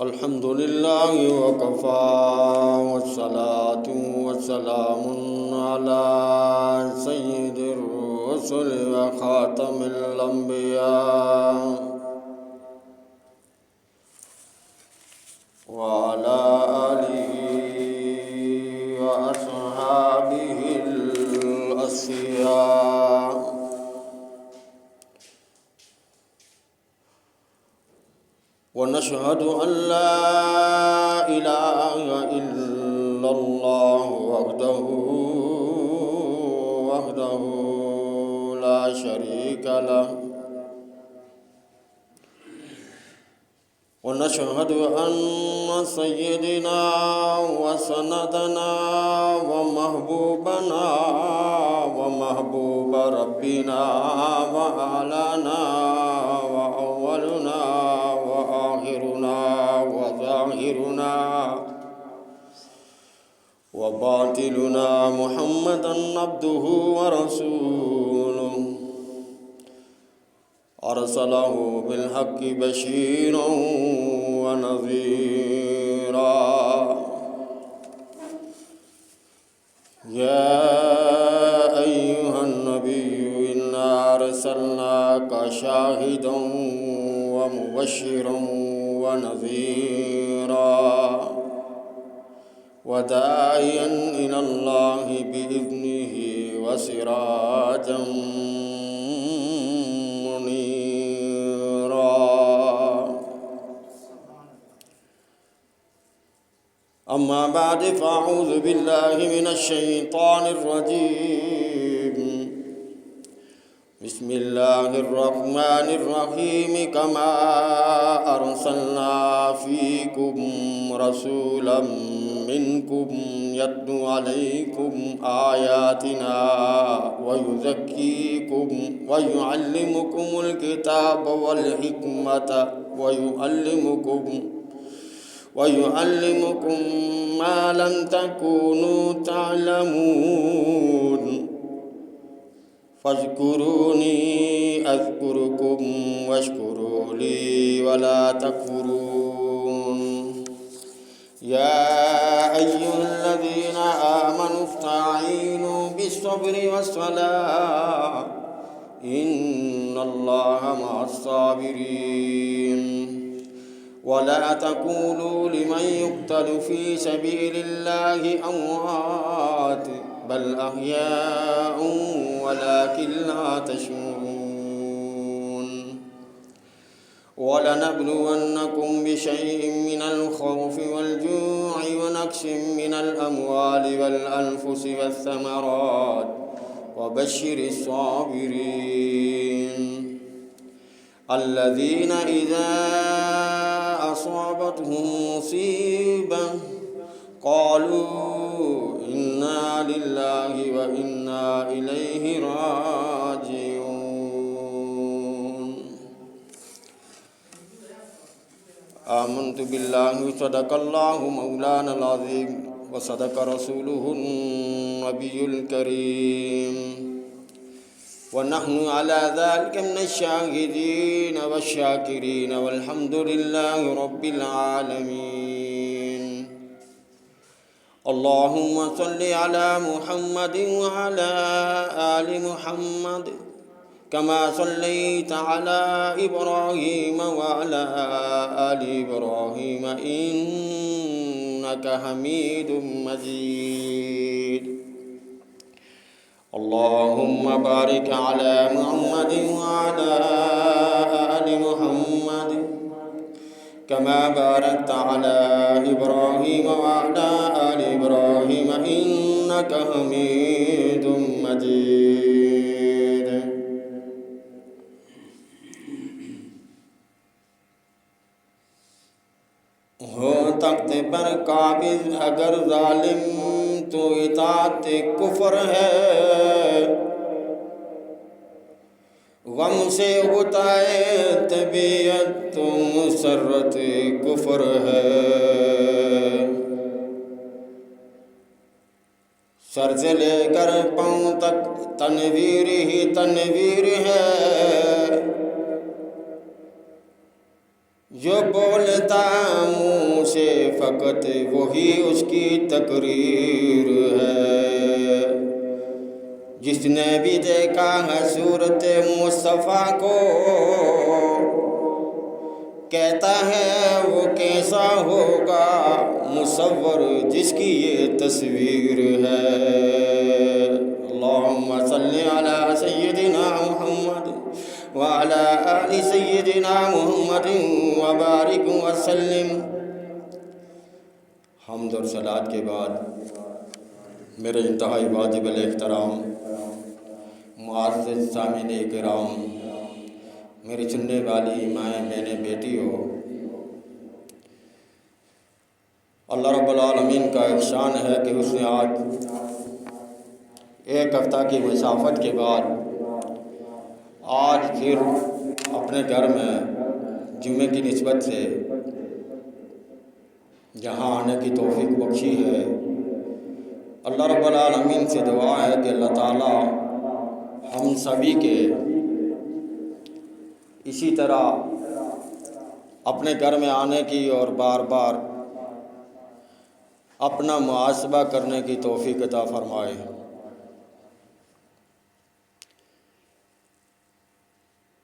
الحمد لله وكفى والصلاة والسلام على سيد الرسل وخاتم الأنبياء وعلى آله وأصحابه الأصفياء ونشهد أن لا إله إلا الله وحده لا شريك له ونشهد أن سيدنا وسندنا ومحبوبنا ومحبوب ربنا وأعلانا وأولنا وآخرنا وظاهرنا وباطلنا محمدا عبده ورسوله أرسله بالحق بشيرا ونذيرا يا أيها النبي إنا أرسلناك شاهدا ومبشرا ونذيرا وداعيا إلى الله بإذنه وسراجا أما بعد فأعوذ بالله من الشيطان الرجيم بسم الله الرحمن الرحيم كما أرسلنا فيكم رسولا منكم يتلو عليكم آياتنا ويزكيكم ويعلمكم الكتاب والحكمة ويعلمكم ما لم تكونوا تعلمون فاذكروني أذكركم واشكروا لي ولا تكفرون يا أيها الذين آمنوا استعينوا بالصبر والصلاة إن الله مع الصابرين ولا تقولوا لمن يقتل في سبيل الله أموات بل أحياء ولكن لا تشعرون ولنبلونكم بشيء من الخوف والجوع ونقص من الأموال والأنفس والثمرات وبشر الصابرين الذين إذا أصابتهم مصيبة قالوا إنا لله وإنا إليه راجعون آمنت بالله صدق الله مولانا العظيم وصدق رسوله النبي الكريم ونحن على ذلك من الشاهدين والشاكرين والحمد لله رب العالمين اللهم صل على محمد وعلى آل محمد كما صليت على إبراهيم وعلى آل إبراهيم إنك حميد مجيد اللهم بارك على محمد وعلى آل محمد كما باركت على إبراهيم وعلى آل إبراهيم إنك حميد مجيد ہو تخت پر قابض اگر ظالم تو اطاعت کفر ہے غم سے غطائے طبیعت تو مسرت کفر ہے سر سے لے کر پاؤں تک تنویر ہی تنویر ہے، جو بولتا منہ سے فقط وہی اس کی تقریر ہے۔ جس نے بھی دیکھا ہے صورت مصطفیٰ کو، کہتا ہے وہ کیسا ہوگا مصور جس کی یہ تصویر ہے۔ اللہم صلی علی سیدنا محمد وعلی آل سیدنا محمد وبارک وسلم۔ حمد اور صلوات کے بعد میرے انتہائی واجب الاحترام معزز سامعین کرام، میری سننے والی مائیں بہنیں بیٹیوں، اللہ رب العالمین کا احسان ہے کہ اس نے آج ایک ہفتہ کی مسافت کے بعد آج پھر اپنے گھر میں جمعے کی نسبت سے جہاں آنے کی توفیق بخشی ہے۔ اللہ رب العالمین سے دعا ہے کہ اللہ تعالیٰ ہم سبھی کے اسی طرح اپنے گھر میں آنے کی اور بار بار اپنا محاسبہ کرنے کی توفیق عطا فرمائے۔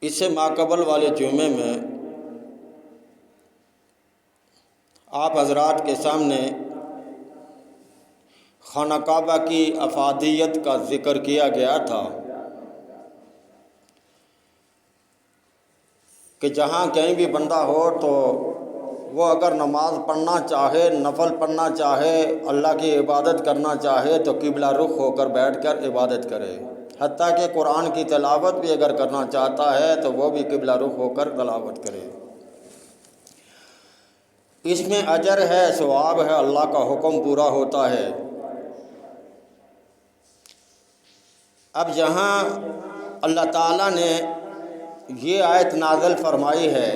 اس سے ماقبل والے جمعے میں آپ حضرات کے سامنے خانہ کعبہ کی افادیت کا ذکر کیا گیا تھا کہ جہاں کہیں بھی بندہ ہو تو وہ اگر نماز پڑھنا چاہے، نفل پڑھنا چاہے، اللہ کی عبادت کرنا چاہے تو قبلہ رخ ہو کر بیٹھ کر عبادت کرے، حتیٰ کہ قرآن کی تلاوت بھی اگر کرنا چاہتا ہے تو وہ بھی قبلہ رخ ہو کر تلاوت کرے۔ اس میں اجر ہے، ثواب ہے، اللہ کا حکم پورا ہوتا ہے۔ اب جہاں اللہ تعالیٰ نے یہ آیت نازل فرمائی ہے،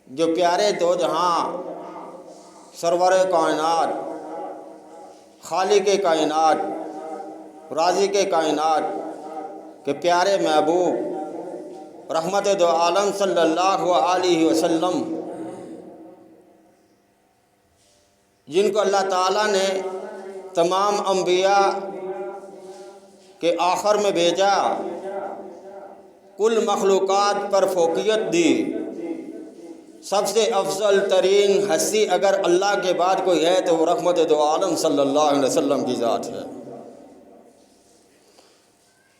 جو پیارے دو جہاں سرور کائنات، خالق کائنات، رازق کائنات کے پیارے محبوب رحمت دو عالم صلی اللہ علیہ وسلم، جن کو اللہ تعالیٰ نے تمام انبیاء کے آخر میں بھیجا، کل مخلوقات پر فوقیت دی، سب سے افضل ترین ہستی اگر اللہ کے بعد کوئی ہے تو وہ رحمت دو عالم صلی اللہ علیہ وسلم کی ذات ہے۔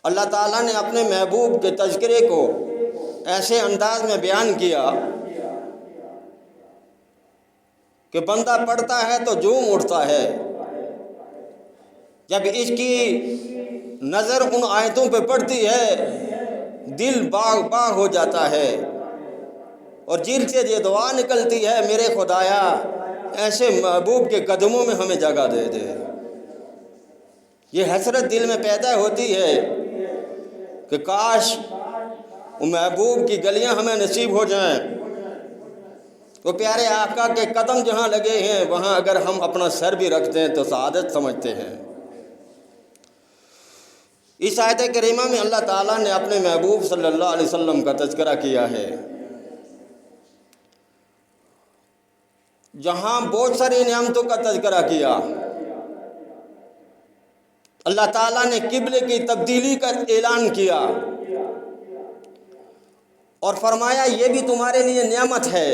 اللہ تعالیٰ نے اپنے محبوب کے تذکرے کو ایسے انداز میں بیان کیا کہ بندہ پڑھتا ہے تو جھوم اٹھتا ہے، جب اس کی نظر ان آیتوں پہ پڑتی ہے دل باغ باغ ہو جاتا ہے، اور دل سے یہ دعا نکلتی ہے، میرے خدایا ایسے محبوب کے قدموں میں ہمیں جگہ دے دے۔ یہ حسرت دل میں پیدا ہوتی ہے کہ کاش وہ محبوب کی گلیاں ہمیں نصیب ہو جائیں، وہ پیارے آقا کے قدم جہاں لگے ہیں وہاں اگر ہم اپنا سر بھی رکھ دیں تو سعادت سمجھتے ہیں۔ اس آیت کریمہ میں اللہ تعالیٰ نے اپنے محبوب صلی اللہ علیہ وسلم کا تذکرہ کیا ہے، جہاں بہت ساری نعمتوں کا تذکرہ کیا۔ اللہ تعالیٰ نے قبلے کی تبدیلی کا اعلان کیا اور فرمایا یہ بھی تمہارے لیے نعمت ہے۔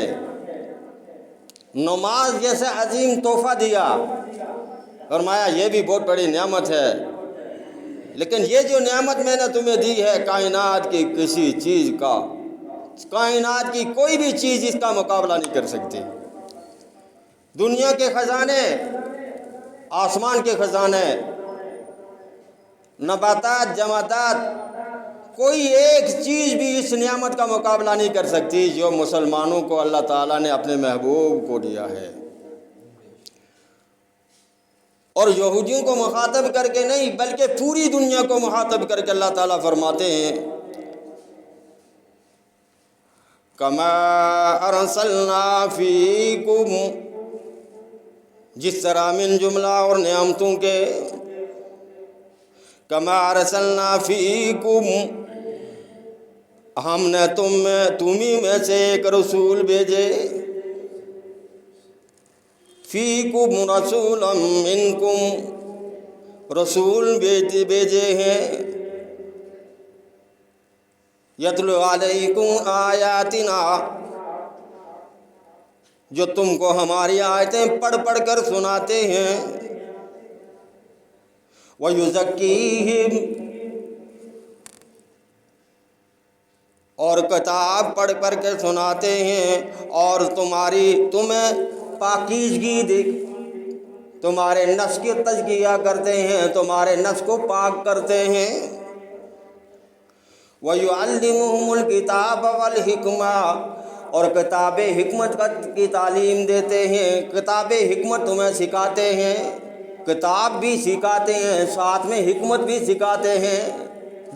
نماز جیسا عظیم تحفہ دیا، فرمایا یہ بھی بہت بڑی نعمت ہے، لیکن یہ جو نعمت میں نے تمہیں دی ہے کائنات کی کسی چیز کا، کائنات کی کوئی بھی چیز اس کا مقابلہ نہیں کر سکتی۔ دنیا کے خزانے، آسمان کے خزانے، نباتات، جمادات، کوئی ایک چیز بھی اس نعمت کا مقابلہ نہیں کر سکتی جو مسلمانوں کو اللہ تعالیٰ نے اپنے محبوب کو دیا ہے۔ اور یہودیوں کو مخاطب کر کے نہیں بلکہ پوری دنیا کو مخاطب کر کے اللہ تعالیٰ فرماتے ہیں کما ارسلنا فیکم، جس طرح من جملہ اور نعمتوں کے کما ارسلنا فیکم، ہم نے تمہیں میں سے ایک رسول بھیجے، فیکم رسولا منکم، رسول بھیجے ہیں، یتلو علیکم آیاتنا، جو تم کو ہماری آیتیں پڑھ پڑھ کر سناتے ہیں، وَيُزَكِّيهِمْ، اور کتاب پڑھ پڑھ کے سناتے ہیں، اور تمہیں پاکیزگی تمہارے نفس کی تزکیہ کرتے ہیں، تمہارے نفس کو پاک کرتے ہیں، وَيُعَلِّمُهُمُ الْكِتَابَ وَالْحِكْمَةَ، اور کتاب حکمت کی تعلیم دیتے ہیں، کتاب حکمت تمہیں سکھاتے ہیں، کتاب بھی سکھاتے ہیں، ساتھ میں حکمت بھی سکھاتے ہیں،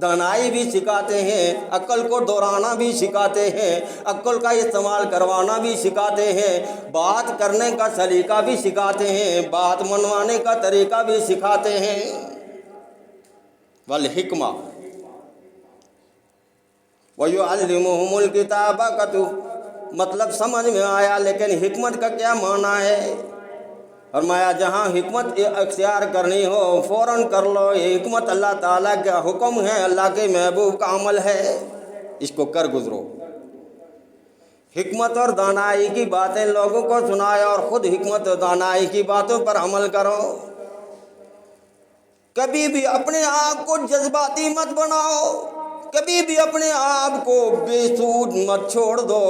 دانائی بھی سکھاتے ہیں، عقل کو دہرانا بھی سکھاتے ہیں، عقل کا استعمال کروانا بھی سکھاتے ہیں، بات کرنے کا سلیقہ بھی سکھاتے ہیں، بات منوانے کا طریقہ بھی سکھاتے ہیں، والحکمہ، وَيُعَلِّمُهُمُ الْكِتَابَ کا تو مطلب سمجھ میں آیا، لیکن حکمت کا کیا معنی ہے؟ فرمایا جہاں حکمت اختیار کرنی ہو فوراً کر لو، یہ حکمت اللہ تعالیٰ کا حکم ہے، اللہ کے محبوب کا عمل ہے، اس کو کر گزرو۔ حکمت اور دانائی کی باتیں لوگوں کو سنائے اور خود حکمت اور دانائی کی باتوں پر عمل کرو۔ کبھی بھی اپنے آپ کو جذباتی مت بناؤ، کبھی بھی اپنے آپ کو بے سود مت چھوڑ دو،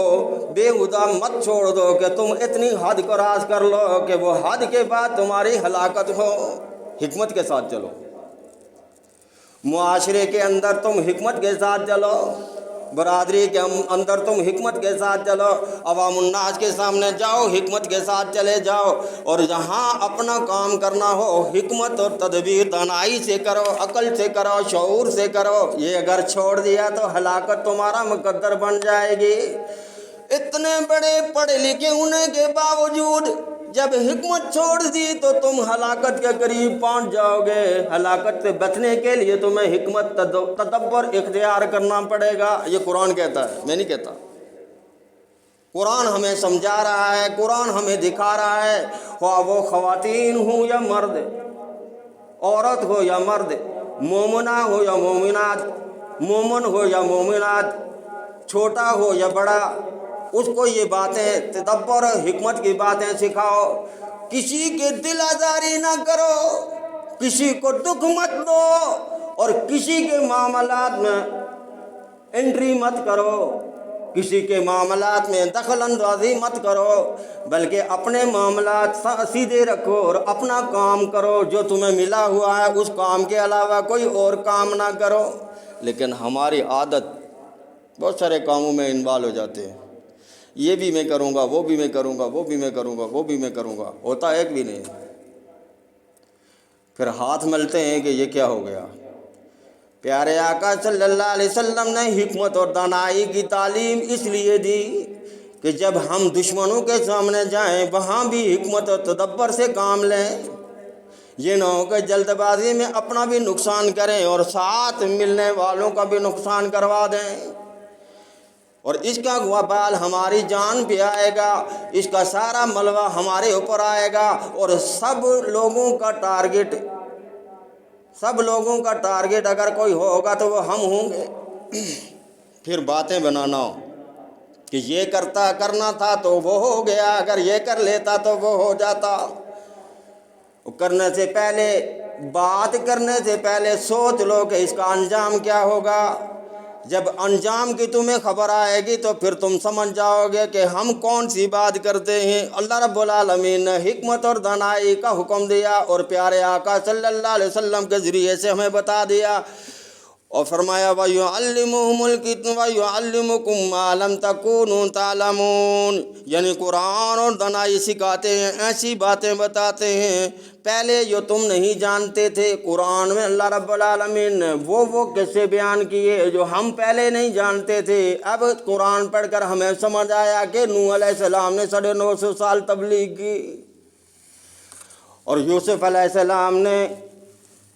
بےہودہ مت چھوڑ دو کہ تم اتنی حد کراس کر لو کہ وہ حد کے بعد تمہاری ہلاکت ہو۔ حکمت کے ساتھ چلو، معاشرے کے اندر تم حکمت کے ساتھ چلو، برادری کے اندر تم حکمت کے ساتھ چلو، عوام الناس کے سامنے جاؤ حکمت کے ساتھ چلے جاؤ، اور جہاں اپنا کام کرنا ہو حکمت اور تدبیر دانائی سے کرو، عقل سے کرو، شعور سے کرو۔ یہ اگر چھوڑ دیا تو ہلاکت تمہارا مقدر بن جائے گی۔ اتنے بڑے پڑھے لکھے ہونے کے باوجود جب حکمت چھوڑ دی تو تم ہلاکت کے قریب پہنچ جاؤ گے۔ ہلاکت سے بچنے کے لیے تمہیں حکمت تدبر اختیار کرنا پڑے گا۔ یہ قرآن کہتا ہے، میں نہیں کہتا۔ قرآن ہمیں سمجھا رہا ہے، قرآن ہمیں دکھا رہا ہے، خواہ وہ خواتین ہوں یا مرد، عورت ہو یا مرد، مومنہ ہو یا مومنات، مومن ہو یا مومنات، چھوٹا ہو یا بڑا، اس کو یہ باتیں تدبر حکمت کی باتیں سکھاؤ۔ کسی کے دل آزاری نہ کرو، کسی کو دکھ مت دو، اور کسی کے معاملات میں انٹری مت کرو، کسی کے معاملات میں دخل اندازی مت کرو، بلکہ اپنے معاملات سیدھے رکھو اور اپنا کام کرو۔ جو تمہیں ملا ہوا ہے اس کام کے علاوہ کوئی اور کام نہ کرو۔ لیکن ہماری عادت بہت سارے کاموں میں انوالو ہو جاتے ہیں، یہ بھی میں کروں گا، وہ بھی میں کروں گا، وہ بھی میں کروں گا، وہ بھی میں کروں گا، ہوتا ایک بھی نہیں۔ پھر ہاتھ ملتے ہیں کہ یہ کیا ہو گیا۔ پیارے آقا صلی اللہ علیہ وسلم نے حکمت اور دانائی کی تعلیم اس لیے دی کہ جب ہم دشمنوں کے سامنے جائیں وہاں بھی حکمت اور تدبر سے کام لیں، یہ نہ ہو کہ جلد بازی میں اپنا بھی نقصان کریں اور ساتھ ملنے والوں کا بھی نقصان کروا دیں، اور اس کا وبال ہماری جان پہ آئے گا، اس کا سارا ملبہ ہمارے اوپر آئے گا، اور سب لوگوں کا ٹارگٹ اگر کوئی ہوگا تو وہ ہم ہوں گے۔ پھر باتیں بنانا ہو کہ یہ کرنا تھا تو وہ ہو گیا، اگر یہ کر لیتا تو وہ ہو جاتا۔ کرنے سے پہلے، بات کرنے سے پہلے سوچ لو کہ اس کا انجام کیا ہوگا۔ جب انجام کی تمہیں خبر آئے گی تو پھر تم سمجھ جاؤ گے کہ ہم کون سی بات کرتے ہیں۔ اللہ رب العالمین نے حکمت اور دانائی کا حکم دیا اور پیارے آقا صلی اللہ علیہ وسلم کے ذریعے سے ہمیں بتا دیا، اور فرمایا وَيُعَلِّمُهُمُ الْكِتَابَ وَيُعَلِّمُكُم مَّا لَمْ تَكُونُوا تَعْلَمُونَ، یعنی قرآن اور دانائی سکھاتے ہیں، ایسی باتیں بتاتے ہیں پہلے جو تم نہیں جانتے تھے۔ قرآن میں اللہ رب العالمین نے وہ قصے بیان کیے جو ہم پہلے نہیں جانتے تھے۔ اب قرآن پڑھ کر ہمیں سمجھ آیا کہ نوح علیہ السلام نے 950 سال تبلیغ کی، اور یوسف علیہ السلام نے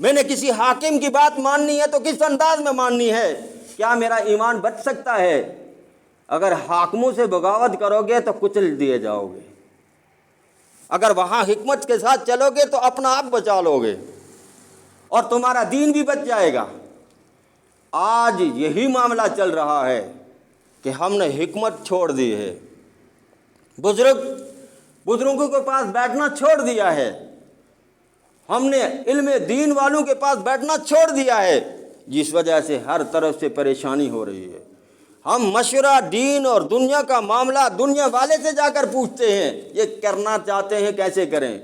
میں نے کسی حاکم کی بات ماننی ہے تو کس انداز میں ماننی ہے؟ کیا میرا ایمان بچ سکتا ہے؟ اگر حاکموں سے بغاوت کرو گے تو کچل دیے جاؤ گے، اگر وہاں حکمت کے ساتھ چلو گے تو اپنا آپ بچا لو گے اور تمہارا دین بھی بچ جائے گا۔ آج یہی معاملہ چل رہا ہے کہ ہم نے حکمت چھوڑ دی ہے، بزرگوں کے پاس بیٹھنا چھوڑ دیا ہے، ہم نے علم دین والوں کے پاس بیٹھنا چھوڑ دیا ہے، جس وجہ سے ہر طرف سے پریشانی ہو رہی ہے۔ ہم مشورہ دین اور دنیا کا معاملہ دنیا والے سے جا کر پوچھتے ہیں، یہ کرنا چاہتے ہیں کیسے کریں؟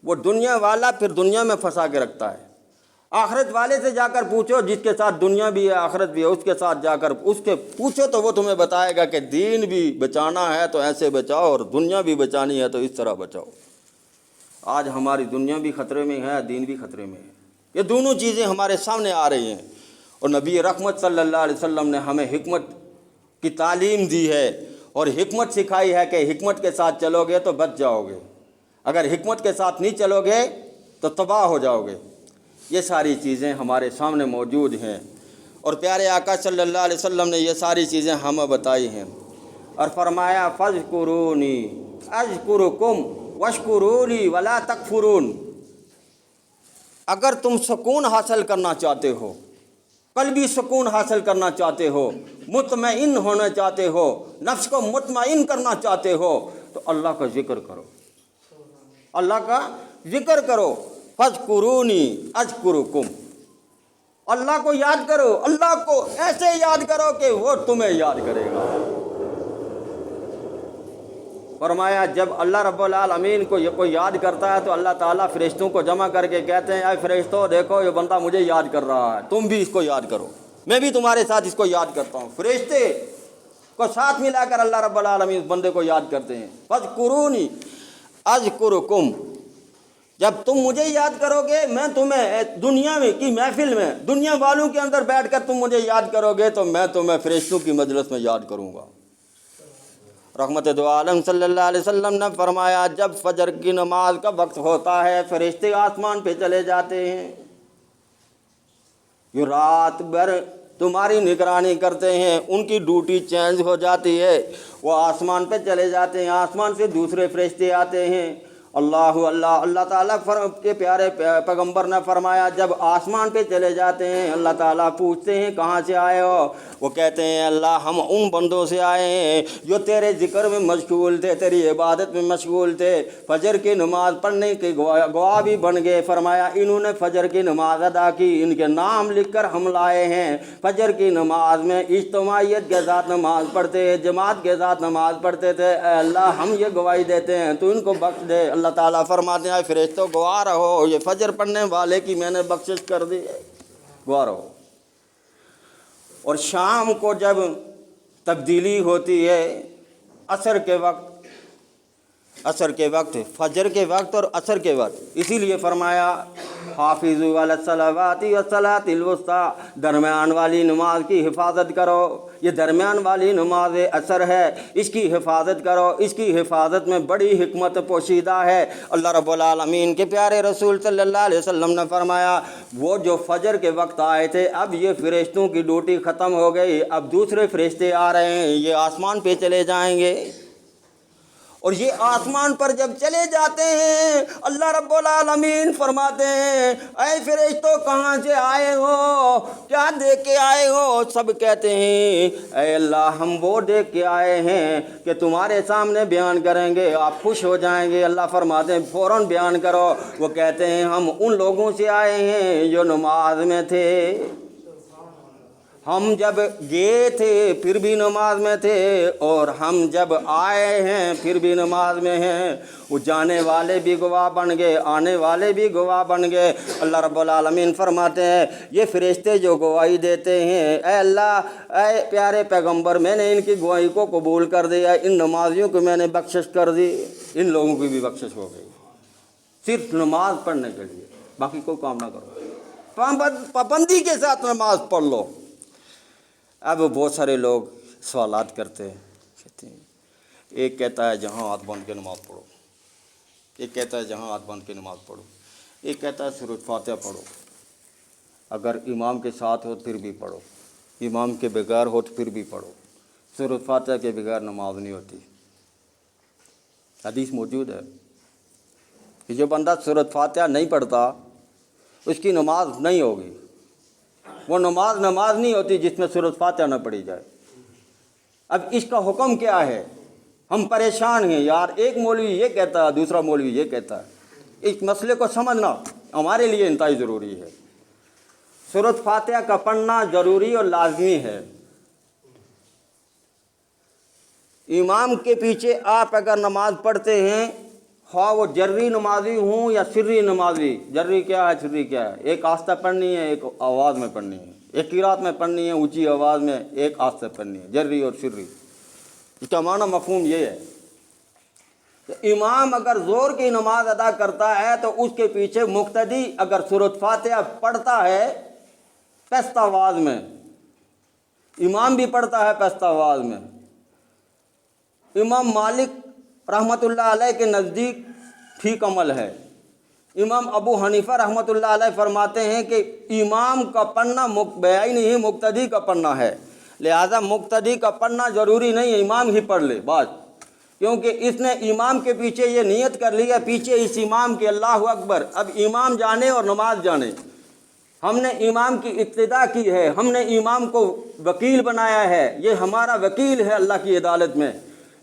وہ دنیا والا پھر دنیا میں پھنسا کے رکھتا ہے۔ آخرت والے سے جا کر پوچھو، جس کے ساتھ دنیا بھی ہے آخرت بھی ہے، اس کے ساتھ جا کر اس کے پوچھو تو وہ تمہیں بتائے گا کہ دین بھی بچانا ہے تو ایسے بچاؤ اور دنیا بھی بچانی ہے تو اس طرح بچاؤ۔ آج ہماری دنیا بھی خطرے میں ہے، دین بھی خطرے میں ہے، یہ دونوں چیزیں ہمارے سامنے آ رہی ہیں، اور نبی رحمت صلی اللہ علیہ وسلم نے ہمیں حکمت کی تعلیم دی ہے اور حکمت سکھائی ہے کہ حکمت کے ساتھ چلو گے تو بچ جاؤ گے، اگر حکمت کے ساتھ نہیں چلو گے تو تباہ ہو جاؤ گے۔ یہ ساری چیزیں ہمارے سامنے موجود ہیں اور پیارے آقا صلی اللہ علیہ وسلم نے یہ ساری چیزیں ہمیں بتائی ہیں اور فرمایا فاذکرونی اذکرکم واشکرونی ولا تکفرون۔ اگر تم سکون حاصل کرنا چاہتے ہو، قلبی سکون حاصل کرنا چاہتے ہو، مطمئن ہونا چاہتے ہو، نفس کو مطمئن کرنا چاہتے ہو تو اللہ کا ذکر کرو، اللہ کا ذکر کرو۔ فاذکرونی اذکرکم، اللہ کو یاد کرو، اللہ کو ایسے یاد کرو کہ وہ تمہیں یاد کرے گا۔ فرمایا جب اللہ رب العالمین کو یہ کوئی یاد کرتا ہے تو اللہ تعالیٰ فرشتوں کو جمع کر کے کہتے ہیں اے فرشتوں دیکھو یہ بندہ مجھے یاد کر رہا ہے، تم بھی اس کو یاد کرو، میں بھی تمہارے ساتھ اس کو یاد کرتا ہوں۔ فرشتے کو ساتھ ملا کر اللہ رب العالمین اس بندے کو یاد کرتے ہیں۔ فاذکرونی اذکرکم، جب تم مجھے یاد کرو گے میں تمہیں دنیا میں کی محفل میں دنیا والوں کے اندر بیٹھ کر تم مجھے یاد کرو گے تو میں تمہیں فرشتوں کی مجلس میں یاد کروں گا۔ رحمت دو عالم صلی اللہ علیہ وسلم نے فرمایا جب فجر کی نماز کا وقت ہوتا ہے فرشتے آسمان پہ چلے جاتے ہیں، یہ رات بھر تمہاری نگرانی کرتے ہیں، ان کی ڈیوٹی چینج ہو جاتی ہے، وہ آسمان پہ چلے جاتے ہیں، آسمان سے دوسرے فرشتے آتے ہیں۔ اللہ تعالیٰ کے پیارے پیغمبر نے فرمایا جب آسمان پہ چلے جاتے ہیں اللہ تعالیٰ پوچھتے ہیں کہاں سے آئے ہو؟ وہ کہتے ہیں اللہ ہم ان بندوں سے آئے ہیں جو تیرے ذکر میں مشغول تھے، تیری عبادت میں مشغول تھے، فجر کی نماز پڑھنے کے گواہ بھی بن گئے۔ فرمایا انہوں نے فجر کی نماز ادا کی، ان کے نام لکھ کر ہم لائے ہیں۔ فجر کی نماز میں اجتماعیت کے ساتھ نماز پڑھتے، جماعت کے ساتھ نماز پڑھتے تھے، اے اللہ ہم یہ گواہی دیتے ہیں تو ان کو بخش دے۔ اللہ تعالیٰ فرماتے ہیں فرشتوں گواہ رہو یہ فجر پڑھنے والے کی میں نے بخشش کر دی، گواہ رہو۔ اور شام کو جب تبدیلی ہوتی ہے عصر کے وقت، فجر کے وقت اور عصر کے وقت، اسی لیے فرمایا حافظوا علی الصلوات والصلاۃ الوسطی، درمیان والی نماز کی حفاظت کرو۔ یہ درمیان والی نماز عصر ہے، اس کی حفاظت کرو، اس کی حفاظت میں بڑی حکمت پوشیدہ ہے۔ اللہ رب العالمین کے پیارے رسول صلی اللہ علیہ وسلم نے فرمایا وہ جو فجر کے وقت آئے تھے اب یہ فرشتوں کی ڈیوٹی ختم ہو گئی، اب دوسرے فرشتے آ رہے ہیں، یہ آسمان پہ چلے جائیں گے، اور یہ آسمان پر جب چلے جاتے ہیں اللہ رب العالمین فرماتے ہیں اے فرشتوں کہاں سے آئے ہو، کیا دیکھ کے آئے ہو؟ سب کہتے ہیں اے اللہ ہم وہ دیکھ کے آئے ہیں کہ تمہارے سامنے بیان کریں گے، آپ خوش ہو جائیں گے۔ اللہ فرماتے ہیں فوراً بیان کرو۔ وہ کہتے ہیں ہم ان لوگوں سے آئے ہیں جو نماز میں تھے، ہم جب گئے تھے پھر بھی نماز میں تھے، اور ہم جب آئے ہیں پھر بھی نماز میں ہیں۔ وہ جانے والے بھی گواہ بن گئے، آنے والے بھی گواہ بن گئے۔ اللہ رب العالمین فرماتے ہیں یہ فرشتے جو گواہی دیتے ہیں اے اللہ اے پیارے پیغمبر میں نے ان کی گواہی کو قبول کر دیا، ان نمازیوں کو میں نے بخشش کر دی، ان لوگوں کی بھی بخشش ہو گئی، صرف نماز پڑھنے کے لیے، باقی کوئی کام نہ کرو، پابندی کے ساتھ نماز پڑھ لو۔ اب بہت سارے لوگ سوالات کرتے ہیں، کہتے ہیں ایک کہتا ہے جہاں ہاتھ باندھ کے نماز پڑھو، ایک کہتا ہے جہاں ہاتھ باندھ کے نماز پڑھو، ایک کہتا ہے سورۃ فاتحہ پڑھو، اگر امام کے ساتھ ہو پھر بھی پڑھو، امام کے بغیر ہو تو پھر بھی پڑھو، سورۃ فاتحہ کے بغیر نماز نہیں ہوتی۔ حدیث موجود ہے کہ جو بندہ سورۃ فاتحہ نہیں پڑھتا اس کی نماز نہیں ہوگی، وہ نماز نہیں ہوتی جس میں سورۃ فاتحہ نہ پڑھی جائے۔ اب اس کا حکم کیا ہے؟ ہم پریشان ہیں یار، ایک مولوی یہ کہتا ہے، دوسرا مولوی یہ کہتا ہے۔ اس مسئلے کو سمجھنا ہمارے لیے انتہائی ضروری ہے۔ سورۃ فاتحہ کا پڑھنا ضروری اور لازمی ہے۔ امام کے پیچھے آپ اگر نماز پڑھتے ہیں، خواہ وہ جری نمازی ہوں یا سری نمازی، جری کیا ہے سری کیا ہے، ایک آہستہ پڑھنی ہے، ایک آواز میں پڑھنی ہے، ایک قرات میں پڑھنی ہے اونچی آواز میں، ایک آہستہ پڑھنی ہے، جری اور سری۔ اس کا معنی مفہوم یہ ہے کہ امام اگر زور کی نماز ادا کرتا ہے تو اس کے پیچھے مقتدی اگر سورۃ فاتحہ پڑھتا ہے پست آواز میں، امام بھی پڑھتا ہے پست آواز میں۔ امام مالک رحمۃ اللہ علیہ کے نزدیک ٹھیک عمل ہے۔ امام ابو حنیفہ رحمۃ اللہ علیہ فرماتے ہیں کہ امام کا پڑھنا بیعین ہی مقتدی کا پڑھنا ہے، لہذا مقتدی کا پڑھنا ضروری نہیں ہے، امام ہی پڑھ لے بس، کیونکہ اس نے امام کے پیچھے یہ نیت کر لی ہے پیچھے اس امام کے اللہ اکبر۔ اب امام جانے اور نماز جانے، ہم نے امام کی اقتداء کی ہے، ہم نے امام کو وکیل بنایا ہے، یہ ہمارا وکیل ہے اللہ کی عدالت میں،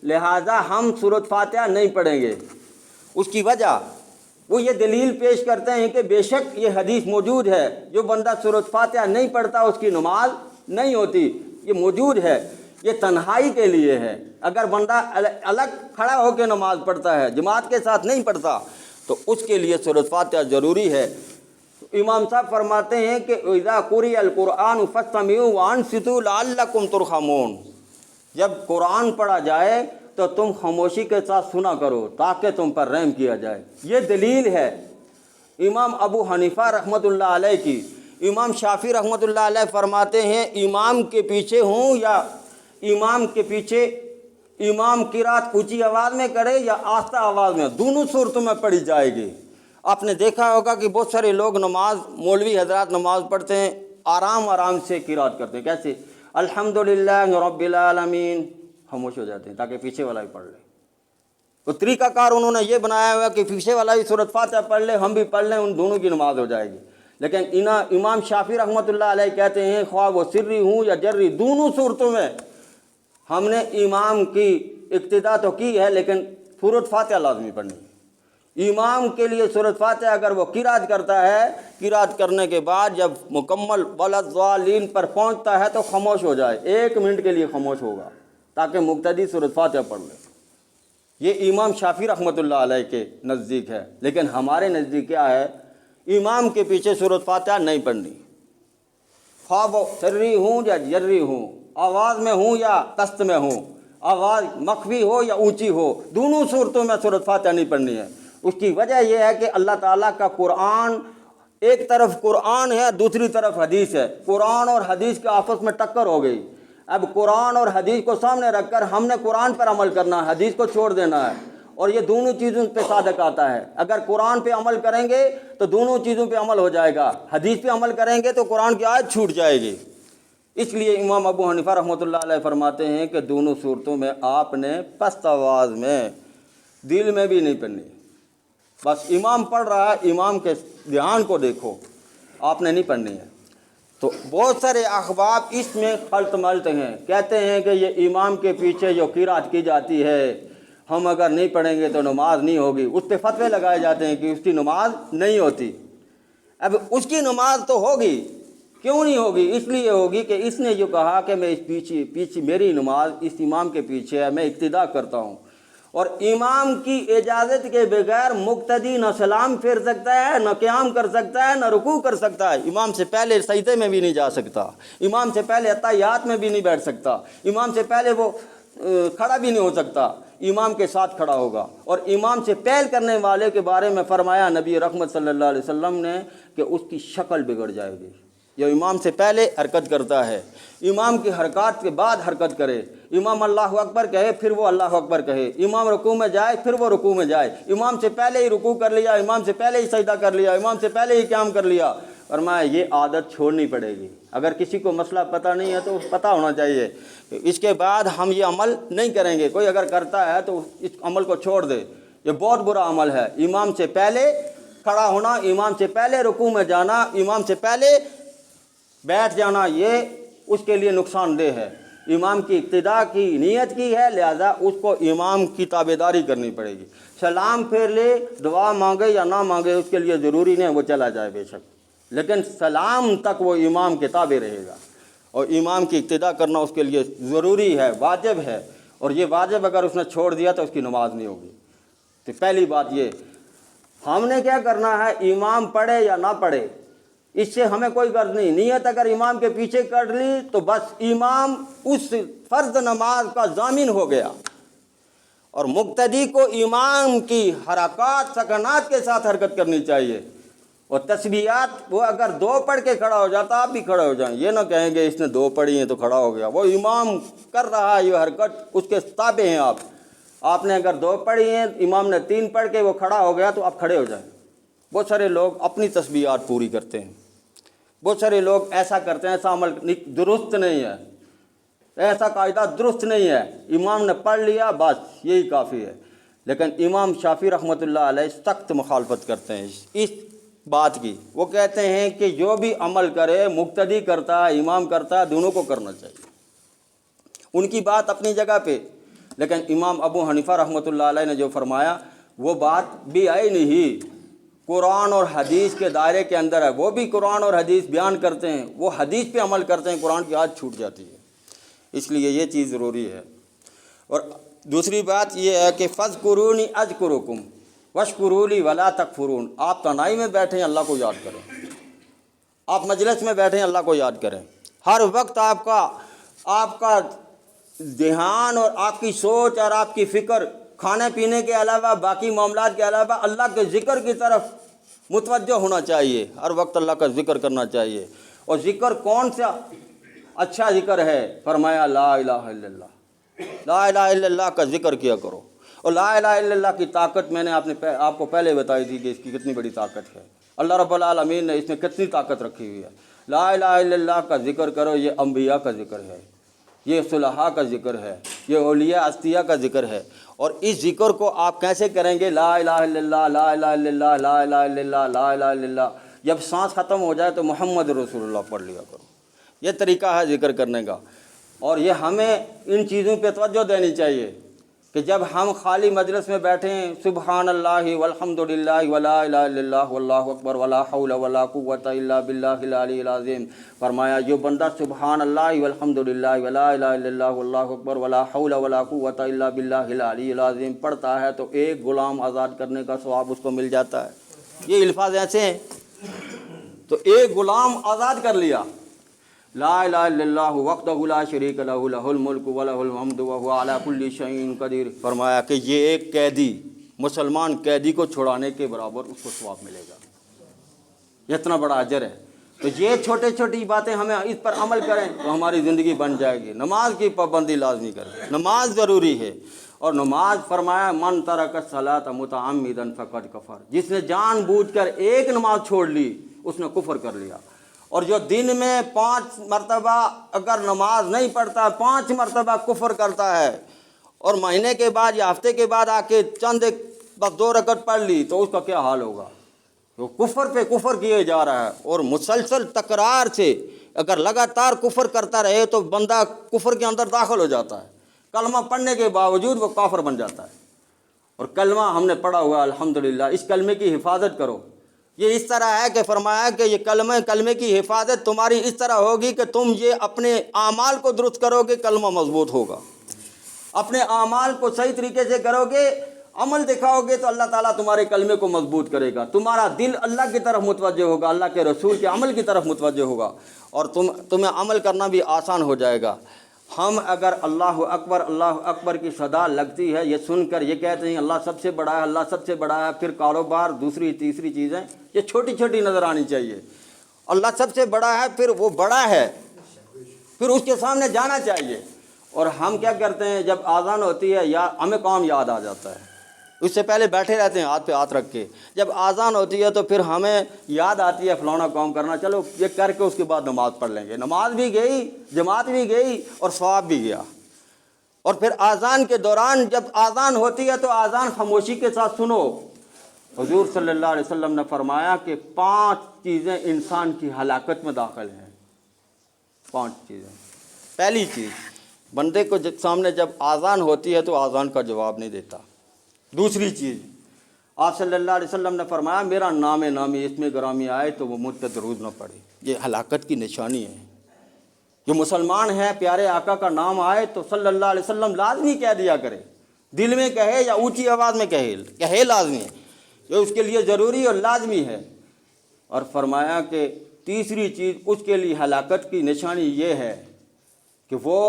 لہذا ہم سورۃ فاتحہ نہیں پڑھیں گے۔ اس کی وجہ وہ یہ دلیل پیش کرتے ہیں کہ بے شک یہ حدیث موجود ہے، جو بندہ سورۃ فاتحہ نہیں پڑھتا اس کی نماز نہیں ہوتی، یہ موجود ہے، یہ تنہائی کے لیے ہے۔ اگر بندہ الگ کھڑا ہو کے نماز پڑھتا ہے، جماعت کے ساتھ نہیں پڑھتا، تو اس کے لیے سورۃ فاتحہ ضروری ہے۔ امام صاحب فرماتے ہیں کہ اذا قرئ القرآن فاستمعوا وانصتوا لعلکم ترحمون، جب قرآن پڑھا جائے تو تم خاموشی کے ساتھ سنا کرو تاکہ تم پر رحم کیا جائے۔ یہ دلیل ہے امام ابو حنیفہ رحمۃ اللہ علیہ کی۔ امام شافعی رحمۃ اللہ علیہ فرماتے ہیں امام کے پیچھے ہوں یا امام کے پیچھے امام قرات اونچی آواز میں کرے یا آہستہ آواز میں، دونوں صورتوں میں پڑھی جائے گی۔ آپ نے دیکھا ہوگا کہ بہت سارے لوگ نماز، مولوی حضرات نماز پڑھتے ہیں آرام سے قرات کرتے ہیں، کیسے الحمدللہ رب العالمین، خاموش ہو جاتے ہیں تاکہ پیچھے والا بھی پڑھ لے۔ تو طریقہ کار انہوں نے یہ بنایا ہوا کہ پیچھے والا بھی سورۃ فاتحہ پڑھ لے، ہم بھی پڑھ لیں، ان دونوں کی نماز ہو جائے گی۔ لیکن امام شافعی رحمۃ اللہ علیہ کہتے ہیں خواہ وہ سری ہوں یا جری، دونوں صورتوں میں ہم نے امام کی اقتداء تو کی ہے لیکن سورۃ فاتحہ لازمی پڑھنی ہے۔ امام کے لیے سورۃ فاتحہ اگر وہ قرات کرتا ہے، قرات کرنے کے بعد جب مکمل والضالین پر پہنچتا ہے تو خاموش ہو جائے، 1 منٹ کے لیے خاموش ہوگا تاکہ مقتدی سورۃ فاتحہ پڑھ لے۔ یہ امام شافعی رحمۃ اللہ علیہ کے نزدیک ہے، لیکن ہمارے نزدیک کیا ہے؟ امام کے پیچھے سورۃ فاتحہ نہیں پڑھنی، خواہ وہ سری ہوں یا جری ہوں، آواز میں ہوں یا تست میں ہوں، آواز مخفی ہو یا اونچی ہو، دونوں صورتوں میں سورۃ فاتحہ نہیں پڑھنی ہے۔ اس کی وجہ یہ ہے کہ اللہ تعالیٰ کا قرآن، ایک طرف قرآن ہے دوسری طرف حدیث ہے، قرآن اور حدیث کے آپس میں ٹکر ہو گئی۔ اب قرآن اور حدیث کو سامنے رکھ کر ہم نے قرآن پر عمل کرنا ہے، حدیث کو چھوڑ دینا ہے، اور یہ دونوں چیزوں پہ صادق آتا ہے۔ اگر قرآن پہ عمل کریں گے تو دونوں چیزوں پہ عمل ہو جائے گا، حدیث پہ عمل کریں گے تو قرآن کی آیت چھوٹ جائے گی۔ اس لیے امام ابو حنیفہ رحمۃ اللہ علیہ فرماتے ہیں کہ دونوں صورتوں میں آپ نے پست آواز میں، دل میں بھی نہیں پڑھنی، بس امام پڑھ رہا ہے، امام کے دھیان کو دیکھو، آپ نے نہیں پڑھنی ہے۔ تو بہت سارے احباب اس میں خلط ملط ہیں، کہتے ہیں کہ یہ امام کے پیچھے جو قرات کی جاتی ہے ہم اگر نہیں پڑھیں گے تو نماز نہیں ہوگی، اس پہ فتوے لگائے جاتے ہیں کہ اس کی نماز نہیں ہوتی۔ اب اس کی نماز تو ہوگی، کیوں نہیں ہوگی؟ اس لیے ہوگی کہ اس نے جو کہا کہ میں اس پیچھے میری نماز اس امام کے پیچھے ہے، میں اقتداء کرتا ہوں، اور امام کی اجازت کے بغیر مقتدی نہ سلام پھیر سکتا ہے، نہ قیام کر سکتا ہے، نہ رکوع کر سکتا ہے، امام سے پہلے سجدے میں بھی نہیں جا سکتا، امام سے پہلے اتحیات میں بھی نہیں بیٹھ سکتا، امام سے پہلے وہ کھڑا بھی نہیں ہو سکتا، امام کے ساتھ کھڑا ہوگا۔ اور امام سے پہل کرنے والے کے بارے میں فرمایا نبی رحمت صلی اللہ علیہ وسلم نے کہ اس کی شکل بگڑ جائے گی۔ جو امام سے پہلے حرکت کرتا ہے، امام کی حرکات کے بعد حرکت کرے، امام اللہ اکبر کہے پھر وہ اللہ اکبر کہے، امام رکوع میں جائے پھر وہ رکوع میں جائے، امام سے پہلے ہی رکوع کر لیا، امام سے پہلے ہی سجدہ کر لیا، امام سے پہلے ہی قیام کر لیا، فرمایا یہ عادت چھوڑنی پڑے گی. اگر کسی کو مسئلہ پتہ نہیں ہے تو پتہ ہونا چاہیے کہ اس کے بعد ہم یہ عمل نہیں کریں گے. کوئی اگر کرتا ہے تو اس عمل کو چھوڑ دے. یہ بہت برا عمل ہے. امام سے پہلے کھڑا ہونا، امام سے پہلے رکوع میں جانا، امام سے پہلے بیٹھ جانا، یہ اس کے لیے نقصان دہ ہے. امام کی ابتدا کی نیت کی ہے، لہذا اس کو امام کی تابعداری کرنی پڑے گی. سلام پھیر لے، دعا مانگے یا نہ مانگے اس کے لیے ضروری نہیں، وہ چلا جائے بے شک، لیکن سلام تک وہ امام کے تابع رہے گا. اور امام کی ابتدا کرنا اس کے لیے ضروری ہے، واجب ہے. اور یہ واجب اگر اس نے چھوڑ دیا تو اس کی نماز نہیں ہوگی. تو پہلی بات یہ، ہم نے کیا کرنا ہے، امام پڑھے یا نہ پڑھے اس سے ہمیں کوئی غرض نہیں. نیت اگر امام کے پیچھے کر لی تو بس امام اس فرض نماز کا ضامن ہو گیا. اور مقتدی کو امام کی حرکات سکنات کے ساتھ حرکت کرنی چاہیے. اور تسبیحات وہ اگر 2 پڑھ کے کھڑا ہو جاتا آپ بھی کھڑے ہو جائیں. یہ نہ کہیں گے اس نے 2 پڑھی ہیں تو کھڑا ہو گیا. وہ امام کر رہا ہے یہ حرکت، اس کے تابع ہیں آپ. آپ نے اگر 2 پڑھی ہیں، امام نے 3 پڑھ کے وہ کھڑا ہو گیا تو آپ کھڑے ہو جائیں. بہت سارے لوگ اپنی تسبیحات پوری کرتے ہیں. بہت سارے لوگ ایسا کرتے ہیں، ایسا عمل درست نہیں ہے، ایسا قاعدہ درست نہیں ہے. امام نے پڑھ لیا بس یہی کافی ہے. لیکن امام شافعی رحمۃ اللہ علیہ سخت مخالفت کرتے ہیں اس بات کی. وہ کہتے ہیں کہ جو بھی عمل کرے، مقتدی کرتا ہے، امام کرتا ہے، دونوں کو کرنا چاہیے. ان کی بات اپنی جگہ پہ، لیکن امام ابو حنیفہ رحمۃ اللہ علیہ نے جو فرمایا وہ بات بھی آئی نہیں، قرآن اور حدیث کے دائرے کے اندر ہے. وہ بھی قرآن اور حدیث بیان کرتے ہیں، وہ حدیث پہ عمل کرتے ہیں، قرآن کی آیت چھوٹ جاتی ہے. اس لیے یہ چیز ضروری ہے. اور دوسری بات یہ ہے کہ فذکرونی اذکرکم واشکروا لی ولا تکفرون. آپ تنہائی میں بیٹھیں اللہ کو یاد کریں، آپ مجلس میں بیٹھیں اللہ کو یاد کریں. ہر وقت آپ کا دھیان اور آپ کی سوچ اور آپ کی فکر کھانے پینے کے علاوہ، باقی معاملات کے علاوہ اللہ کے ذکر کی طرف متوجہ ہونا چاہیے. ہر وقت اللہ کا ذکر کرنا چاہیے. اور ذکر کون سا اچھا ذکر ہے؟ فرمایا لا الہ الا اللہ. لا الہ الا اللہ کا ذکر کیا کرو. اور لا الہ الا اللہ کی طاقت میں نے آپ کو پہلے بتائی تھی کہ اس کی کتنی بڑی طاقت ہے. اللہ رب العالمین نے اس میں کتنی طاقت رکھی ہوئی ہے. لا الہ الا اللہ کا ذکر کرو. یہ انبیاء کا ذکر ہے، یہ صلحاء کا ذکر ہے، یہ اولیاء استیاء کا ذکر ہے. اور اس ذکر کو آپ کیسے کریں گے؟ لا الہ الا اللہ، لا الہ الا اللہ، لا الہ الا اللہ، لا الہ الا اللہ. جب سانس ختم ہو جائے تو محمد رسول اللہ پڑھ لیا کرو. یہ طریقہ ہے ذکر کرنے کا. اور یہ ہمیں ان چیزوں پہ توجہ دینی چاہیے کہ جب ہم خالی مجلس میں بیٹھیں، سبحان اللہ والحمد للہ ولا الہ الا اللہ واللہ اکبر ولا حول ولا قوۃ الا باللہ العلی العظیم. فرمایا جو بندہ سبحان اللہ والحمد للہ ولا الہ الا اللہ واللہ اکبر ولا حول ولا قوۃ الا باللہ العلی العظیم پڑھتا ہے تو ایک غلام آزاد کرنے کا ثواب اس کو مل جاتا ہے. یہ الفاظ ایسے ہیں تو ایک غلام آزاد کر لیا. لا الہ الا اللہ وحدہ لا شریک لہ لہ الملک ولہ الحمد وہو علی کل شیء قدیر. فرمایا کہ یہ ایک قیدی، مسلمان قیدی کو چھڑانے کے برابر اس کو ثواب ملے گا. یہ اتنا بڑا اجر ہے. تو یہ چھوٹی باتیں ہمیں اس پر عمل کریں تو ہماری زندگی بن جائے گی. نماز کی پابندی لازمی کریں، نماز ضروری ہے. اور نماز فرمایا من ترک الصلاۃ متعمدا فقد کفر. جس نے جان بوجھ کر ایک نماز چھوڑ لی اس نے کفر کر لیا. اور جو دن میں 5 مرتبہ اگر نماز نہیں پڑھتا، 5 مرتبہ کفر کرتا ہے، اور مہینے کے بعد یا ہفتے کے بعد آ کے چند ایک بس 2 رکعت پڑھ لی تو اس کا کیا حال ہوگا؟ وہ کفر پہ کفر کیے جا رہا ہے. اور مسلسل تکرار سے اگر لگاتار کفر کرتا رہے تو بندہ کفر کے اندر داخل ہو جاتا ہے. کلمہ پڑھنے کے باوجود وہ کافر بن جاتا ہے. اور کلمہ ہم نے پڑھا ہوا الحمدللہ، اس کلمے کی حفاظت کرو. یہ اس طرح ہے کہ فرمایا کہ یہ کلمے کی حفاظت تمہاری اس طرح ہوگی کہ تم یہ اپنے اعمال کو درست کرو گے، کلمہ مضبوط ہوگا. اپنے اعمال کو صحیح طریقے سے کرو گے، عمل دکھاؤ گے تو اللہ تعالیٰ تمہارے کلمے کو مضبوط کرے گا. تمہارا دل اللہ کی طرف متوجہ ہوگا، اللہ کے رسول کے عمل کی طرف متوجہ ہوگا، اور تمہیں عمل کرنا بھی آسان ہو جائے گا. ہم اگر اللہ اکبر کی صدا لگتی ہے، یہ سن کر یہ کہتے ہیں اللہ سب سے بڑا ہے، اللہ سب سے بڑا ہے، پھر کاروبار دوسری تیسری چیزیں یہ چھوٹی چھوٹی نظر آنی چاہیے. اللہ سب سے بڑا ہے، پھر وہ بڑا ہے، پھر اس کے سامنے جانا چاہیے. اور ہم کیا کرتے ہیں جب آذان ہوتی ہے یا ہمیں کام یاد آ جاتا ہے، اس سے پہلے بیٹھے رہتے ہیں ہاتھ پہ ہاتھ رکھ کے. جب اذان ہوتی ہے تو پھر ہمیں یاد آتی ہے فلانا کام کرنا، چلو یہ کر کے اس کے بعد نماز پڑھ لیں گے. نماز بھی گئی، جماعت بھی گئی اور ثواب بھی گیا. اور پھر اذان کے دوران جب اذان ہوتی ہے تو اذان خاموشی کے ساتھ سنو. حضور صلی اللہ علیہ وسلم نے فرمایا کہ 5 چیزیں انسان کی ہلاکت میں داخل ہیں. 5 چیزیں. پہلی چیز، بندے کو سامنے جب اذان ہوتی ہے تو اذان کا جواب نہیں دیتا. دوسری چیز، آپ صلی اللہ علیہ وسلم نے فرمایا میرا نام نامی اس میں گرامی آئے تو وہ مجھ پہ درود نہ پڑے. یہ ہلاکت کی نشانی ہے. جو مسلمان ہے پیارے آقا کا نام آئے تو صلی اللہ علیہ وسلم لازمی کہہ دیا کرے، دل میں کہے یا اونچی آواز میں کہے لازمی، یہ اس کے لیے ضروری اور لازمی ہے. اور فرمایا کہ تیسری چیز اس کے لیے ہلاکت کی نشانی یہ ہے کہ وہ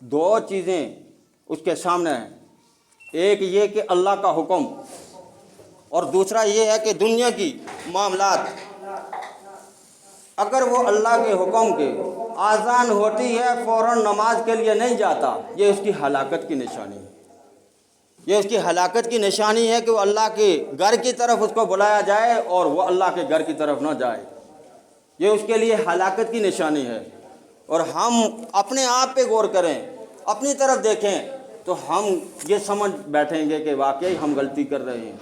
دو چیزیں اس کے سامنے ہیں. ایک یہ کہ اللہ کا حکم، اور دوسرا یہ ہے کہ دنیا کی معاملات. اگر وہ اللہ کے حکم کے اذان ہوتی ہے فوراً نماز کے لیے نہیں جاتا، یہ اس کی ہلاکت کی نشانی ہے. یہ اس کی ہلاکت کی نشانی ہے کہ وہ اللہ کے گھر کی طرف اس کو بلایا جائے اور وہ اللہ کے گھر کی طرف نہ جائے. یہ اس کے لیے ہلاکت کی نشانی ہے. اور ہم اپنے آپ پہ غور کریں، اپنی طرف دیکھیں تو ہم یہ سمجھ بیٹھیں گے کہ واقعی ہم غلطی کر رہے ہیں.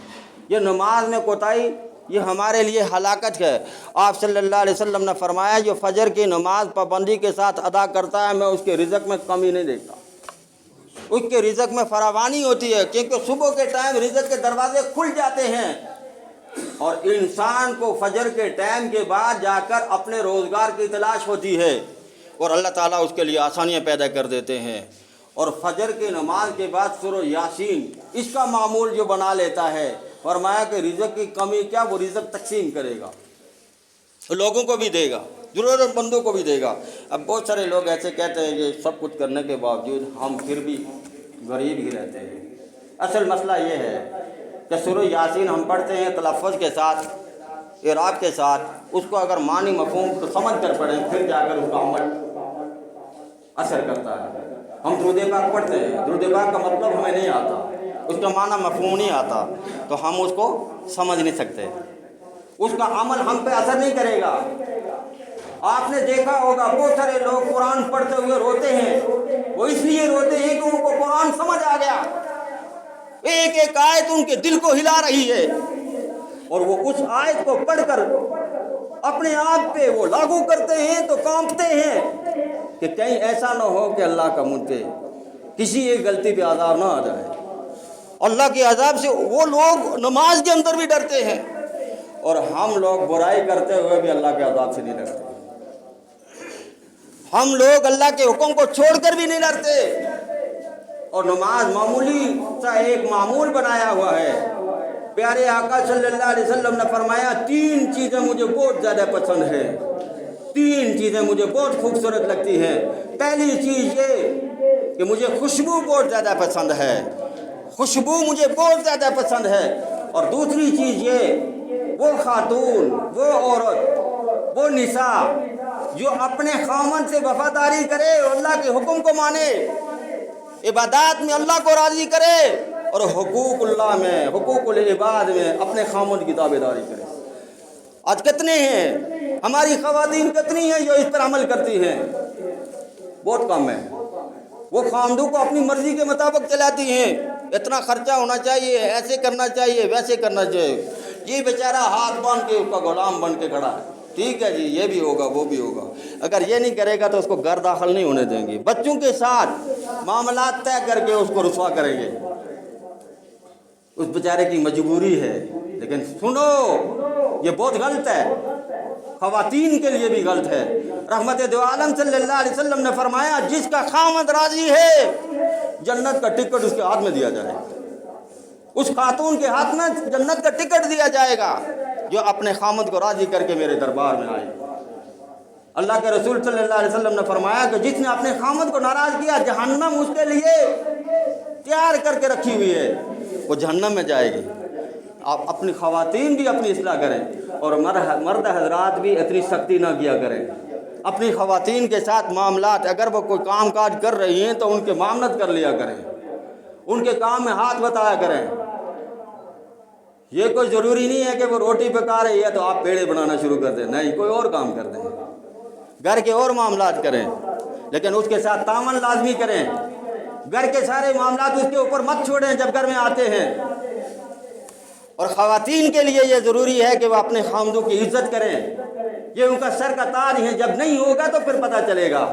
یہ نماز میں کوتاہی یہ ہمارے لیے ہلاکت ہے. آپ صلی اللہ علیہ وسلم نے فرمایا جو فجر کی نماز پابندی کے ساتھ ادا کرتا ہے میں اس کے رزق میں کمی نہیں دیکھتا، اس کے رزق میں فراوانی ہوتی ہے. کیونکہ صبح کے ٹائم رزق کے دروازے کھل جاتے ہیں اور انسان کو فجر کے ٹائم کے بعد جا کر اپنے روزگار کی تلاش ہوتی ہے اور اللہ تعالیٰ اس کے لیے آسانیاں پیدا کر دیتے ہیں. اور فجر کی نماز کے بعد سورہ یاسین اس کا معمول جو بنا لیتا ہے، فرمایا کہ رزق کی کمی کیا، وہ رزق تقسیم کرے گا، لوگوں کو بھی دے گا، ضرورت مندوں کو بھی دے گا. اب بہت سارے لوگ ایسے کہتے ہیں کہ سب کچھ کرنے کے باوجود ہم پھر بھی غریب ہی رہتے ہیں. اصل مسئلہ یہ ہے کہ سورہ یاسین ہم پڑھتے ہیں تلفظ کے ساتھ، اعراب کے ساتھ، اس کو اگر معنی مفہوم تو سمجھ کر پڑھیں پھر جا کر اس کا عمل اثر کرتا ہے. ہم درود پاک پڑھتے ہیں، درود پاک کا مطلب ہمیں نہیں آتا، اس کا معنی مفہوم نہیں آتا تو ہم اس کو سمجھ نہیں سکتے، اس کا عمل ہم پہ اثر نہیں کرے گا. آپ نے دیکھا ہوگا بہت سارے لوگ قرآن پڑھتے ہوئے روتے ہیں، وہ اس لیے روتے ہیں کہ ان کو قرآن سمجھ آ گیا، ایک ایک آیت ان کے دل کو ہلا رہی ہے اور وہ اس آیت کو پڑھ کر اپنے آپ پہ وہ لاگو کرتے ہیں تو کانپتے ہیں کہ کہیں ایسا نہ ہو کہ اللہ کا مجھ پہ کسی ایک غلطی پہ عذاب نہ آ جائے. اللہ کے عذاب سے وہ لوگ نماز کے اندر بھی ڈرتے ہیں اور ہم لوگ برائی کرتے ہوئے بھی اللہ کے عذاب سے نہیں ڈرتے. ہم لوگ اللہ کے حکم کو چھوڑ کر بھی نہیں ڈرتے اور نماز معمولی سا ایک معمول بنایا ہوا ہے. پیارے آقا صلی اللہ علیہ وسلم نے فرمایا 3 چیزیں مجھے بہت زیادہ پسند ہیں، 3 چیزیں مجھے بہت خوبصورت لگتی ہیں. پہلی چیز یہ کہ مجھے خوشبو بہت زیادہ پسند ہے، خوشبو مجھے بہت زیادہ پسند ہے. اور دوسری چیز یہ وہ خاتون، وہ عورت، وہ نساء جو اپنے خاوند سے وفاداری کرے، اللہ کے حکم کو مانے، عبادات میں اللہ کو راضی کرے اور حقوق اللہ میں، حقوق العباد میں اپنے خاوند کی تابعداری کرے. آج کتنے ہیں ہماری خواتین، کتنی ہیں جو اس پر عمل کرتی ہیں؟ بہت کم ہے. وہ خاوندوں کو اپنی مرضی کے مطابق چلاتی ہیں، اتنا خرچہ ہونا چاہیے، ایسے کرنا چاہیے، ویسے کرنا چاہیے. یہ بیچارہ ہاتھ باندھ کے اس کا غلام بن کے کھڑا ہے، ٹھیک ہے جی یہ بھی ہوگا وہ بھی ہوگا. اگر یہ نہیں کرے گا تو اس کو گھر داخل نہیں ہونے دیں گے، بچوں کے ساتھ معاملات طے کر کے اس کو رسوا کریں گے. اس بیچارے کی مجبوری ہے. لیکن سنو یہ بہت غلط ہے، خواتین کے لیے بھی غلط ہے. رحمت دو عالم صلی اللہ علیہ وسلم نے فرمایا جس کا خاوند راضی ہے جنت کا ٹکٹ اس کے ہاتھ میں دیا جائے گا، اس خاتون کے ہاتھ میں جنت کا ٹکٹ دیا جائے گا جو اپنے خاوند کو راضی کر کے میرے دربار میں آئے. اللہ کے رسول صلی اللہ علیہ وسلم نے فرمایا کہ جس نے اپنے خاوند کو ناراض کیا جہنم اس کے لیے تیار کر کے رکھی ہوئی ہے، وہ جہنم میں جائے گی. آپ اپنی خواتین بھی اپنی اصلاح کریں اور مرد حضرات بھی اتنی سختی نہ کیا کریں. اپنی خواتین کے ساتھ معاملات، اگر وہ کوئی کام کاج کر رہی ہیں تو ان کے معاملت کر لیا کریں، ان کے کام میں ہاتھ بتایا کریں۔ یہ کوئی ضروری نہیں ہے کہ وہ روٹی پکا رہی ہے تو آپ پیڑے بنانا شروع کر دیں، نہیں، کوئی اور کام کر دیں، گھر کے اور معاملات کریں، لیکن اس کے ساتھ تعاون لازمی کریں۔ گھر کے سارے معاملات اس کے اوپر مت چھوڑیں جب گھر میں آتے ہیں۔ اور خواتین کے لیے یہ ضروری ہے کہ وہ اپنے خامدوں کی عزت کریں، یہ ان کا سر کا تاج ہے، جب نہیں ہوگا تو پھر پتہ چلے گا،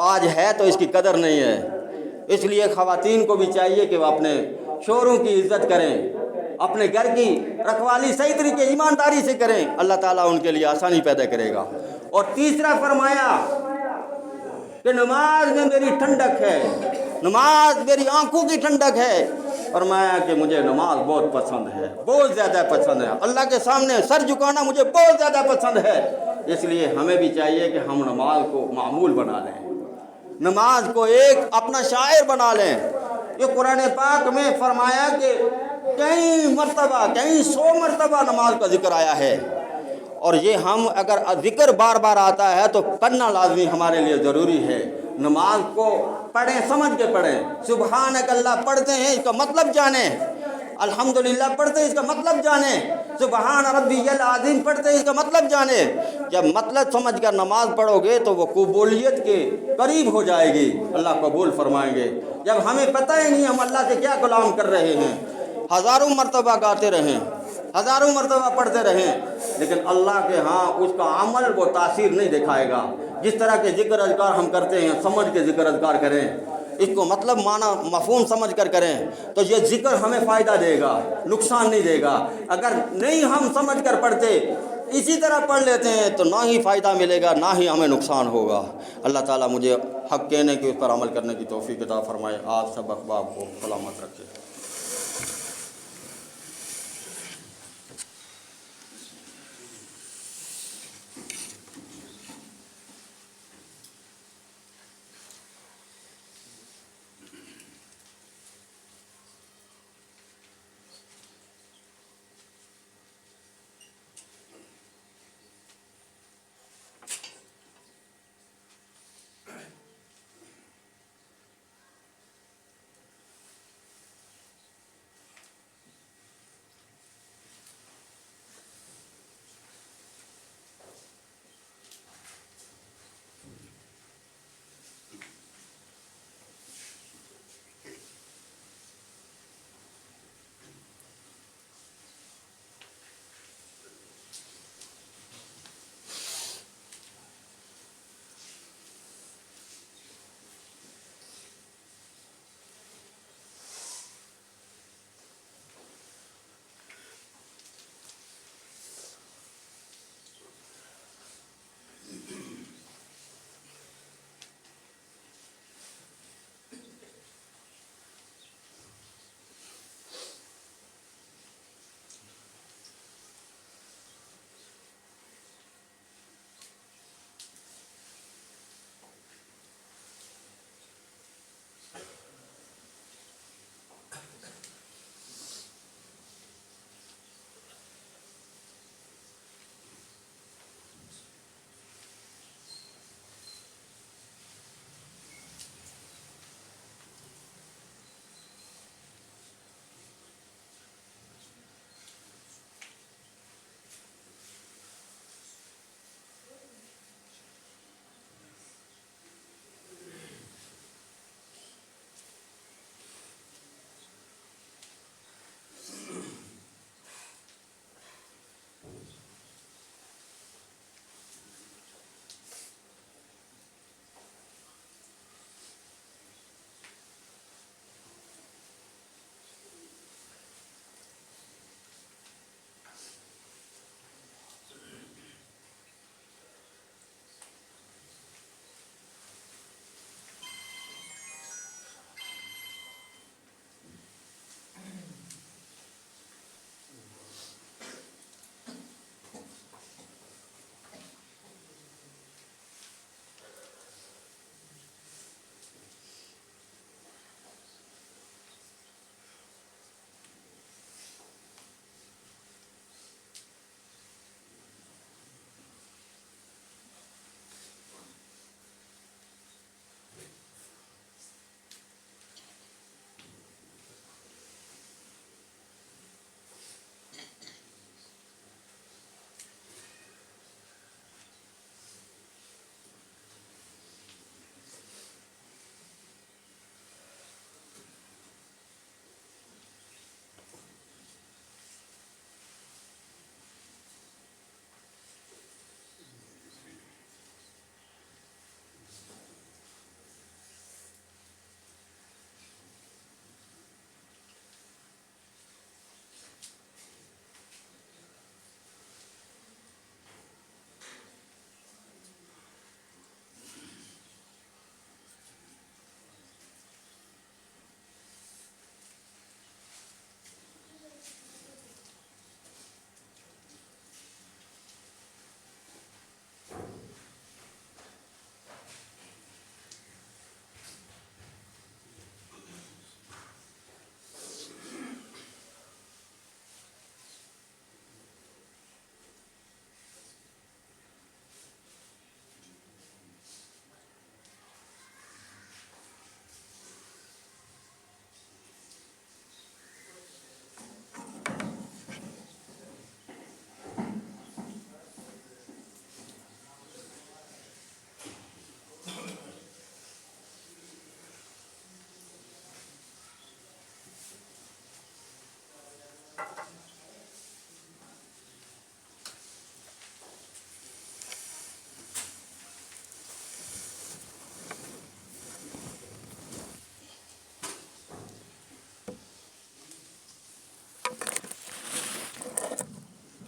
آج ہے تو اس کی قدر نہیں ہے۔ اس لیے خواتین کو بھی چاہیے کہ وہ اپنے شوہروں کی عزت کریں، اپنے گھر کی رکھوالی صحیح طریقے ایمانداری سے کریں، اللہ تعالیٰ ان کے لیے آسانی پیدا کرے گا۔ اور تیسرا فرمایا کہ نماز میں میری ٹھنڈک ہے، نماز میری آنکھوں کی ٹھنڈک ہے۔ فرمایا کہ مجھے نماز بہت پسند ہے، بہت زیادہ پسند ہے، اللہ کے سامنے سر جھکانا مجھے بہت زیادہ پسند ہے۔ اس لیے ہمیں بھی چاہیے کہ ہم نماز کو معمول بنا لیں، نماز کو ایک اپنا شاعر بنا لیں۔ یہ قرآن پاک میں فرمایا کہ کئی مرتبہ، کئی 100 مرتبہ نماز کا ذکر آیا ہے، اور یہ ہم اگر ذکر بار بار آتا ہے تو پڑھنا لازمی ہمارے لیے ضروری ہے۔ نماز کو پڑھیں، سمجھ کے پڑھیں، سبحانک اللہ پڑھتے ہیں اس کا مطلب جانیں، الحمدللہ پڑھتے ہیں اس کا مطلب جانیں، سبحان ربی العظیم پڑھتے ہیں اس کا مطلب جانیں۔ جب مطلب سمجھ کر نماز پڑھو گے تو وہ قبولیت کے قریب ہو جائے گی، اللہ قبول فرمائیں گے۔ جب ہمیں پتہ ہی نہیں ہم اللہ سے کیا کلام کر رہے ہیں، ہزاروں مرتبہ گاتے رہیں، ہزاروں مرتبہ پڑھتے رہیں، لیکن اللہ کے ہاں اس کا عمل وہ تاثیر نہیں دکھائے گا۔ جس طرح کے ذکر اذکار ہم کرتے ہیں، سمجھ کے ذکر اذکار کریں، اس کو مطلب معنی مفہوم سمجھ کر کریں تو یہ ذکر ہمیں فائدہ دے گا، نقصان نہیں دے گا۔ اگر نہیں ہم سمجھ کر پڑھتے، اسی طرح پڑھ لیتے ہیں تو نہ ہی فائدہ ملے گا، نہ ہی ہمیں نقصان ہوگا۔ اللہ تعالیٰ مجھے حق کہنے کی، اس پر عمل کرنے کی توفیق عطا فرمائے۔ آپ سب احباب کو سلامت رکھے۔